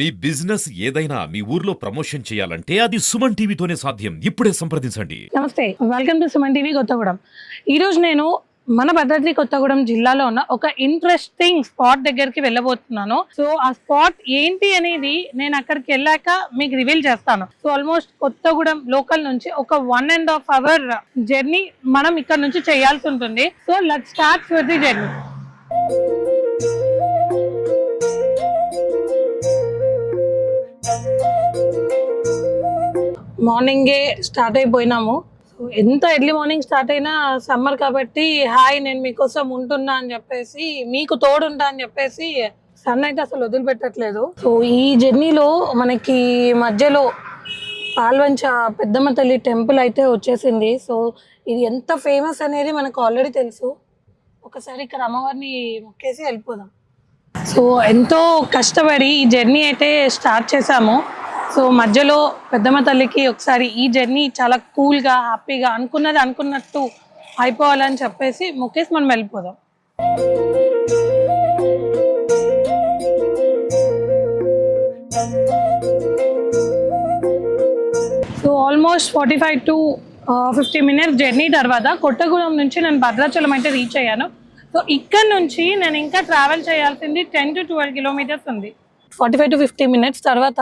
మీ business ఏదైనా మీ ఊర్లో promotion చేయాలంటే అది సుమన్ టీవీతోనే సాధ్యం. ఇప్పుడే సంప్రదించండి. నమస్తే, welcome to Suman TV Kothagudem. ఈరోజు నేను మన భద్రాద్రి కొత్తగూడెం జిల్లాలో ఉన్న ఒక ఇంట్రెస్టింగ్ స్పాట్ దగ్గరికి వెళ్ళబోతున్నాను. సో ఆ స్పాట్ ఏంటి అనేది నేను అక్కడికి వెళ్ళాక మీకు రివీల్ చేస్తాను. సో ఆల్మోస్ట్ కొత్తగూడెం లోకల్ నుంచి ఒక 1.5 అవర్ జర్నీ మనం ఇక్కడ నుంచి చేయాల్సి ఉంటుంది. So let's start with the journey. మార్నింగే స్టార్ట్ అయిపోయినాము. ఎంత ఎర్లీ మార్నింగ్ స్టార్ట్ అయినా సమ్మర్ కాబట్టి హాయ్ నేను మీకోసం ఉంటున్నా అని చెప్పేసి, మీకు తోడుంటా అని చెప్పేసి సన్ అయితే అసలు వదిలిపెట్టట్లేదు. సో ఈ జర్నీలో మనకి మధ్యలో పాల్వంచ పెద్దమ్మ తల్లి టెంపుల్ అయితే వచ్చేసింది. సో ఇది ఎంత ఫేమస్ అనేది మనకు ఆల్రెడీ తెలుసు. ఒకసారి ఇక్కడ అమ్మవారిని మొక్కేసి వెళ్ళిపోదాం. సో ఎంతో కష్టపడి ఈ జర్నీ అయితే స్టార్ట్ చేసాము. సో మధ్యలో పెద్దమ్మ తల్లికి ఒకసారి ఈ జర్నీ చాలా కూల్గా హ్యాపీగా అనుకున్నది అనుకున్నట్టు అయిపోవాలని చెప్పేసి మొక్కేసి మనం వెళ్ళిపోదాం. So almost 45 to 50 minutes journey తర్వాత కొత్తగూడెం నుంచి నేను భద్రాచలం అయితే రీచ్ అయ్యాను. సో ఇక్కడ నుంచి నేను ఇంకా ట్రావెల్ చేయాల్సింది 10 to 12 కిలోమీటర్స్ ఉంది. 45 to 50 మినిట్స్ తర్వాత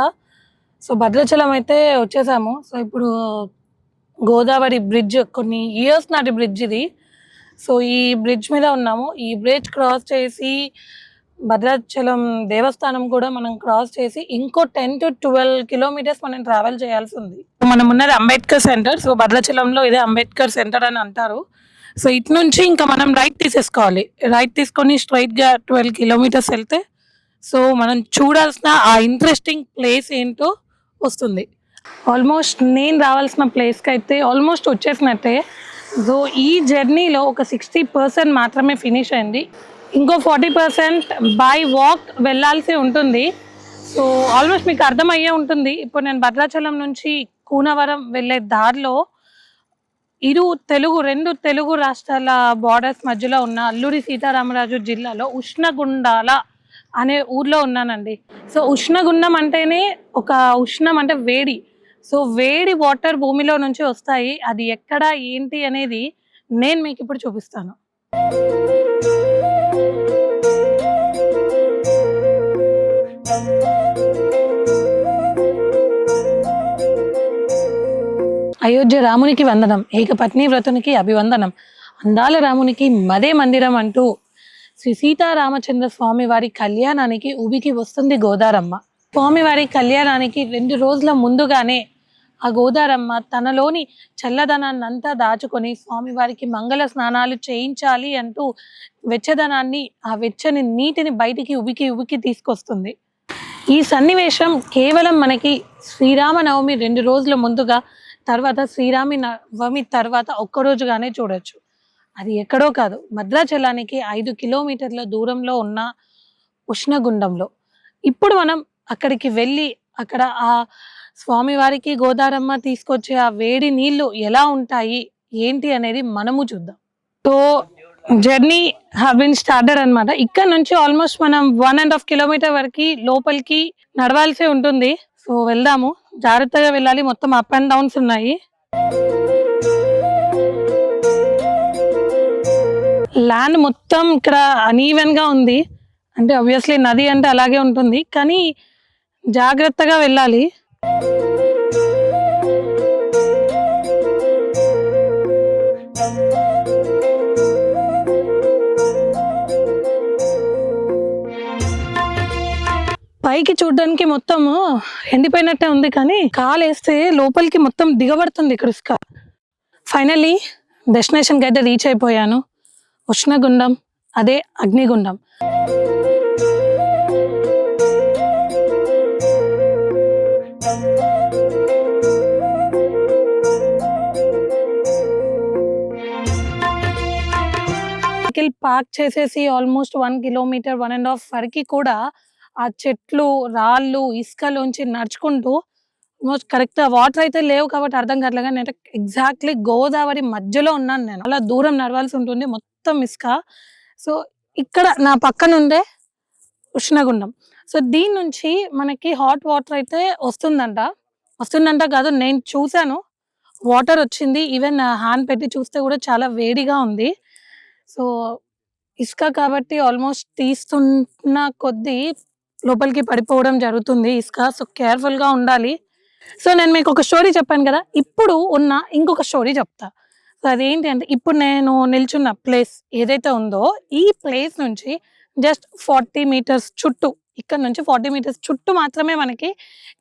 సో భద్రాచలం అయితే వచ్చేసాము. సో ఇప్పుడు గోదావరి బ్రిడ్జ్, కొన్ని ఇయర్స్ నాటి బ్రిడ్జ్ ఇది. సో ఈ బ్రిడ్జ్ మీద ఉన్నాము. ఈ బ్రిడ్జ్ క్రాస్ చేసి భద్రాచలం దేవస్థానం కూడా మనం క్రాస్ చేసి ఇంకో 10 to 12 కిలోమీటర్స్ మనం ట్రావెల్ చేయాల్సి ఉంది. మనం ఉన్నది అంబేద్కర్ సెంటర్. సో భద్రాచలంలో ఇదే అంబేద్కర్ సెంటర్ అని అంటారు. సో ఇటు నుంచి ఇంకా మనం రైట్ తీసేసుకోవాలి. రైట్ తీసుకొని స్ట్రైట్గా 12 కిలోమీటర్స్ వెళ్తే సో మనం చూడాల్సిన ఆ ఇంట్రెస్టింగ్ ప్లేస్ ఏంటో వస్తుంది. ఆల్మోస్ట్ నేను రావాల్సిన ప్లేస్కి అయితే ఆల్మోస్ట్ వచ్చేసినట్టే. సో ఈ జర్నీలో ఒక 60% మాత్రమే ఫినిష్ అయింది. ఇంకో 40% బై వాక్ వెళ్ళాల్సి ఉంటుంది. సో ఆల్మోస్ట్ మీకు అర్థమయ్యే ఉంటుంది. ఇప్పుడు నేను భద్రాచలం నుంచి కూనవరం వెళ్ళే దారిలో రెండు తెలుగు రాష్ట్రాల బార్డర్స్ మధ్యలో ఉన్న అల్లూరి సీతారామరాజు జిల్లాలో ఉష్ణగుండాల అనే ఊర్లో ఉన్నానండి. సో ఉష్ణగుండం అంటేనే ఒక ఉష్ణం అంటే వేడి. సో వేడి వాటర్ భూమిలో నుంచి వస్తాయి. అది ఎక్కడ ఏంటి అనేది నేను మీకు ఇప్పుడు చూపిస్తాను. అయోధ్య రామునికి వందనం, ఏకపత్ని వ్రతునికి అభివందనం, అందాల రామునికి మదే మందిరం అంటూ శ్రీ సీతారామచంద్ర స్వామి వారి కళ్యాణానికి ఉబికి వస్తుంది గోదారమ్మ. స్వామివారి కళ్యాణానికి 2 రోజుల ముందుగానే ఆ గోదారమ్మ తనలోని చల్లదనాన్ని అంతా దాచుకొని స్వామివారికి మంగళ స్నానాలు చేయించాలి అంటూ వెచ్చదనాన్ని, ఆ వెచ్చని నీటిని బయటికి ఉబికి తీసుకొస్తుంది. ఈ సన్నివేశం కేవలం మనకి శ్రీరామనవమి 2 రోజుల ముందుగా, తర్వాత శ్రీరామి నవమి తర్వాత ఒక్కరోజుగానే చూడొచ్చు. అది ఎక్కడో కాదు, భద్రాచలానికి 5 కిలోమీటర్ల దూరంలో ఉన్న ఉష్ణగుండంలో. ఇప్పుడు మనం అక్కడికి వెళ్ళి అక్కడ ఆ స్వామివారికి గోదారమ్మ తీసుకొచ్చే ఆ వేడి నీళ్లు ఎలా ఉంటాయి ఏంటి అనేది మనము చూద్దాం. So journey have been started అనమాట. ఇక్కడ నుంచి ఆల్మోస్ట్ మనం 1.5 కిలోమీటర్ వరకు లోపలికి నడవాల్సి ఉంటుంది. సో వెళ్దాము, జాగ్రత్తగా వెళ్ళాలి. మొత్తం అప్ అండ్ డౌన్స్ ఉన్నాయి. ల్యాండ్ మొత్తం ఇక్కడ అన్ఈవెన్ గా ఉంది. అంటే ఆబ్వియస్లీ నది అంటే అలాగే ఉంటుంది, కానీ జాగ్రత్తగా వెళ్ళాలి. పైకి చూడడానికి మొత్తం ఎండిపోయినట్టే ఉంది, కానీ కాలేస్తే లోపలికి మొత్తం దిగబడుతుంది ఇక్కడ ఇసుక. ఫైనల్లీ డెస్టినేషన్కి అయితే రీచ్ అయిపోయాను. ఉష్ణగుండం, అదే అగ్నిగుండం. వెహికల్ పార్క్ చేసేసి ఆల్మోస్ట్ 1 కిలోమీటర్ 1.5 వరకు కూడా ఆ చెట్లు, రాళ్ళు, ఇసుకలోంచి నడుచుకుంటూ ఆల్మోస్ట్ కరెక్ట్ వాటర్ అయితే లేవు కాబట్టి అర్థం కావట్లేదు, కానీ ఎగ్జాక్ట్లీ గోదావరి మధ్యలో ఉన్నాను నేను. అలా దూరం నడవాల్సి ఉంటుంది, మొత్తం ఇసుక. సో ఇక్కడ నా పక్కన ఉండే ఉష్ణగుండం. సో దీని నుంచి మనకి హాట్ వాటర్ అయితే వస్తుందంట కాదు, నేను చూసాను వాటర్ వచ్చింది. ఈవెన్ హ్యాండ్ పెట్టి చూస్తే కూడా చాలా వేడిగా ఉంది. సో ఇసుక కాబట్టి ఆల్మోస్ట్ తీస్తున్న కొద్దీ లోపలికి పడిపోవడం జరుగుతుంది ఇసుక. సో కేర్ఫుల్గా ఉండాలి. సో నేను మీకు ఒక స్టోరీ చెప్పాను కదా, ఇప్పుడు ఉన్న ఇంకొక స్టోరీ చెప్తా. సో అదేంటి అంటే, ఇప్పుడు నేను నిల్చున్న ప్లేస్ ఏదైతే ఉందో ఈ ప్లేస్ నుంచి జస్ట్ 40 మీటర్స్ చుట్టూ, ఇక్కడ నుంచి 40 మీటర్స్ చుట్టూ మాత్రమే మనకి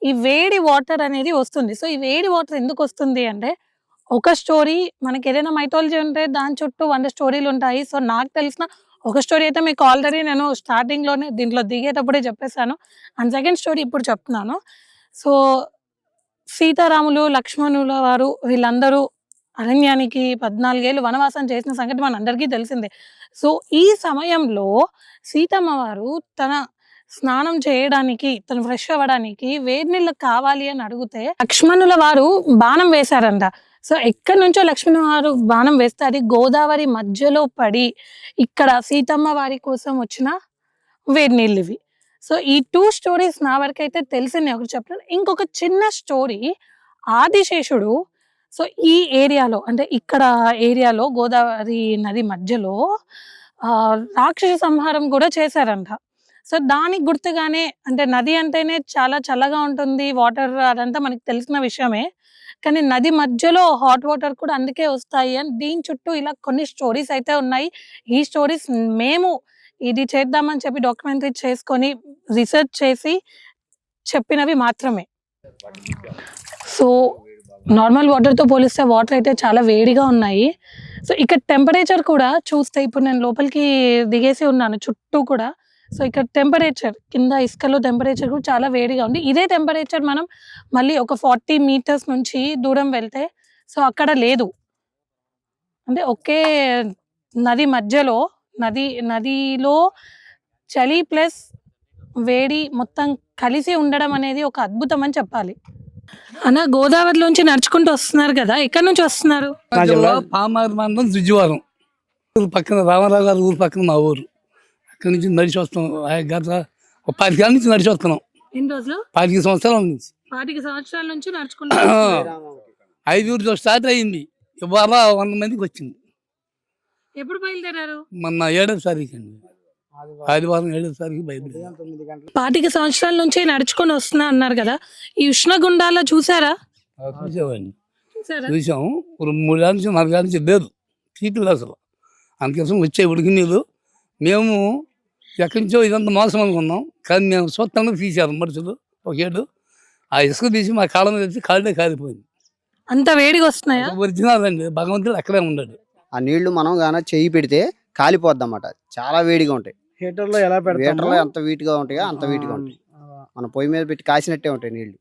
ఈ వేడి వాటర్ అనేది వస్తుంది. సో ఈ వేడి వాటర్ ఎందుకు వస్తుంది అంటే, ఒక స్టోరీ మనకి ఏదైనా మైథాలజీ ఉంటే దాని చుట్టూ 100 స్టోరీలు ఉంటాయి. సో నాకు తెలిసిన ఒక స్టోరీ అయితే మీకు ఆల్రెడీ నేను స్టార్టింగ్లోనే దీంట్లో దిగేటప్పుడే చెప్పేశాను. అండ్ సెకండ్ స్టోరీ ఇప్పుడు చెప్తున్నాను. సో సీతారాములు, లక్ష్మణుల వారు వీళ్ళందరూ అరణ్యానికి 14 ఏళ్ళు వనవాసం చేసిన సంగతి మనందరికీ తెలిసిందే. సో ఈ సమయంలో సీతమ్మ వారు తన స్నానం చేయడానికి, తను ఫ్రెష్ అవ్వడానికి వేడి నీళ్ళు కావాలి అని అడిగితే లక్ష్మణుల వారు బాణం వేశారంట. సో ఎక్కడి నుంచో లక్ష్మణ వారు బాణం వేస్తే అది గోదావరి మధ్యలో పడి ఇక్కడ సీతమ్మ వారి కోసం వచ్చిన వేడి నీళ్ళు ఇవి. సో ఈ 2 స్టోరీస్ నా వరకైతే తెలిసింది. ఒకటి చెప్తాను. ఇంకొక చిన్న స్టోరీ, ఆదిశేషుడు సో ఈ ఏరియాలో, అంటే ఇక్కడ ఏరియాలో గోదావరి నది మధ్యలో రాక్షస సంహారం కూడా చేశారంట. సో దానికి గుర్తుగానే, అంటే నది అంటేనే చాలా చల్లగా ఉంటుంది, వాటర్ అదంతా మనకి తెలిసిన విషయమే. కానీ నది మధ్యలో హాట్ వాటర్ కూడా అందుకే వస్తాయి అని దీని చుట్టూ ఇలా కొన్ని స్టోరీస్ అయితే ఉన్నాయి. ఈ స్టోరీస్ మేము ఇది చేద్దామని చెప్పి డాక్యుమెంటరీ చేసుకొని రీసెర్చ్ చేసి చెప్పినవి మాత్రమే. సో నార్మల్ వాటర్తో పోలిస్తే వాటర్ అయితే చాలా వేడిగా ఉన్నాయి. సో ఇక్కడ టెంపరేచర్ కూడా చూస్తే, ఇప్పుడు నేను లోపలికి దిగేసి ఉన్నాను చుట్టూ కూడా. సో ఇక్కడ టెంపరేచర్ కింద ఇసుకలో టెంపరేచర్ కూడా చాలా వేడిగా ఉంది. ఇదే టెంపరేచర్ మనం మళ్ళీ ఒక 40 మీటర్స్ నుంచి దూరం వెళ్తే సో అక్కడ లేదు. అంటే ఒకే నది మధ్యలో, నదిలో చలి ప్లస్ వేడి మొత్తం కలిసి ఉండడం అనేది ఒక అద్భుతం అని చెప్పాలి. అన్న, గోదావరిలోంచి నడుచుకుంటూ వస్తున్నారు కదా, ఎక్కడి నుంచి వస్తున్నారు? పామారు మండలం దుజ్జివారం ఊరు పక్కన, రామారావు గారి ఊరు పక్కన మా ఊరు. అక్కడి నుంచి నడిచి వస్తాం. గత ఒక 10 ఏళ్ళ నుంచి నడిచి వస్తున్నాం. ఎన్ని రోజులు? 10 సంవత్సరాల నుంచి. 40 సంవత్సరాల నుంచి నడుచుకుంటూ 5 స్టార్ట్ అయ్యింది, ఇవాళ 100 మందికి వచ్చింది. ఎప్పుడు బయలుదేరారు? మొన్న 7వ తారీఖు అండి, ఆదివారం 7వ తారీఖు బయలుదేరారు. 40 సంవత్సరాల నుంచి నడుచుకొని వస్తున్నా అన్నారు కదా, ఈ ఉష్ణగుండాల్లో చూసారా? చూసామండి, చూసాము. 3 ఏళ్ళ నుంచి 4 ఏళ్ళ నుంచి లేదు సీట్లు అసలు. అందుకోసం వచ్చే ఉడికి నీళ్ళు మేము ఎక్కడి నుంచో ఇదంతా మోసం అనుకున్నాం. కానీ మేము స్వతంగా తీసారు మనుషులు ఒక ఏడు. ఆ ఇసుక తీసి మా కాళ్ళ మీద తెచ్చి కాళ్ళే కాలిపోయింది. అంత వేడిగా వస్తున్నాయా? ఒరిజినల్ అండి, భగవంతుడు అక్కడే ఉన్నాడు. ఆ నీళ్లు మనం గాన చెయ్యి పెడితే కాలిపోద్ది అన్నమాట. చాలా వేడిగా ఉంటాయి. హీటర్లో ఎలా పెడతాము? హీటర్లో ఎంత వీటిగా ఉంటాయో అంత వీటిగా ఉంటాయి. మనం పొయ్యి మీద పెట్టి కాసినట్టే ఉంటాయి నీళ్లు.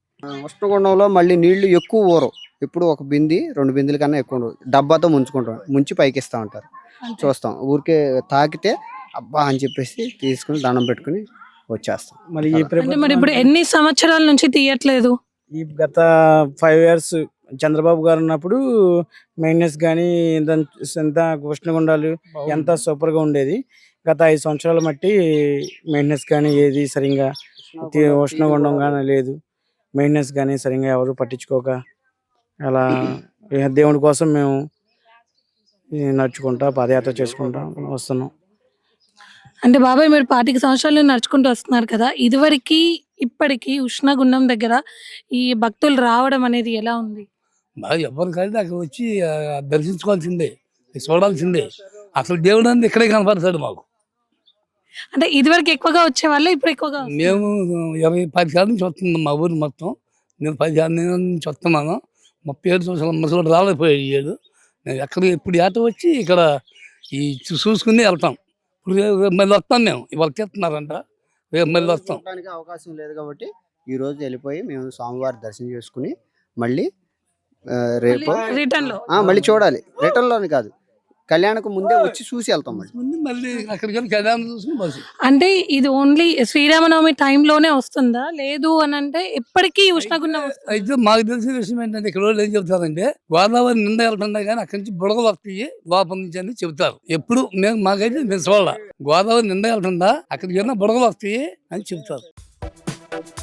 ఉష్ణగుండంలో మళ్ళీ నీళ్లు ఎక్కువ ఊరవు. ఎప్పుడు ఒక బింది 2 బిందుల కన్నా ఎక్కువ ఉండవు. డబ్బాతో ముంచుకుంటాం, ముంచి పైకి ఇస్తా ఉంటారు. చూస్తాం, ఊరికే తాకితే అబ్బా అని చెప్పేసి తీసుకుని దండం పెట్టుకుని వచ్చేస్తాం. మరి ఈ అంటే మరి ఇప్పుడు ఎన్ని సంవత్సరాల నుంచి తీయట్లేదు? ఈ గత 5 years చంద్రబాబు గారు ఉన్నప్పుడు మెయింటెనెన్స్ కానీ ఎంత ఉష్ణగుండాలు ఎంత సూపర్గా ఉండేది. గత 5 సంవత్సరాల మట్టి మెయింటెనెన్స్ కానీ ఏది సరిగ్గా, ఉష్ణగుండం కానీ లేదు. మెయింటెనెన్స్ కానీ సరిగ్గా ఎవరు పట్టించుకోక అలా దేవుడి కోసం మేము నడుచుకుంటా పాదయాత్ర చేసుకుంటా వస్తున్నాం. అంటే బాబాయ్, మీరు 40 సంవత్సరాలు నడుచుకుంటూ వస్తున్నారు కదా, ఇదివరకు ఇప్పటికి ఉష్ణగుండం దగ్గర ఈ భక్తులు రావడం అనేది ఎలా ఉంది? బాగా ఎవరు కలిసి అక్కడ వచ్చి దర్శించుకోవాల్సిందే, చూడాల్సిందే. అసలు దేవుడు అనేది ఇక్కడే కనపడతాడు మాకు. అంటే ఇదివరకు ఎక్కువగా వచ్చేవాళ్ళు, ఇప్పుడు ఎక్కువగా మేము 10 ఏళ్ళ నుంచి వస్తున్నాం మా ఊరు మొత్తం. నేను 10 ఏళ్ళ నుంచి వస్తున్నాను. 37 సంవత్సరాల ముసలు రాలేకపోయాడు. నేను ఎక్కడ ఇప్పుడు ఏట వచ్చి ఇక్కడ ఈ చూసుకుని వెళ్తాం. ఇప్పుడు మళ్ళీ వస్తాం, మేము ఇవాళ చేస్తున్నారంట, రేపు మళ్ళీ వస్తాం. అవకాశం లేదు కాబట్టి ఈ రోజు వెళ్ళిపోయి మేము స్వామివారి దర్శనం చేసుకుని మళ్ళీ రేపు రిటర్న్ లో మళ్ళీ చూడాలి. రిటర్న్ లోని కాదు, కళ్యాణకు ముందే వచ్చి చూసి వెళ్తాం. మళ్ళీ అక్కడికి వెళ్ళి కళ్యాణం చూసుకుని బస్సు. అంటే ఇది ఓన్లీ శ్రీరామనవమి టైంలోనే వస్తుందా, లేదు అని అంటే ఎప్పటికీ ఉష్ణగుండం వస్తుందా? అయితే మాకు తెలిసిన విషయం ఏంటంటే, ఇక్కడ వాళ్ళు ఏం చెప్తారంటే గోదావరి నిండా వెళ్తుండే కానీ అక్కడి నుంచి బుడగలు వస్తాయి లోపల నుంచి అని చెబుతారు. ఎప్పుడు మాకైతే మేము చూడాల, గోదావరి నిండా వెళ్తుందా అక్కడికి వెళ్ళిన బుడగలు వస్తాయి అని చెబుతారు. బాయ్.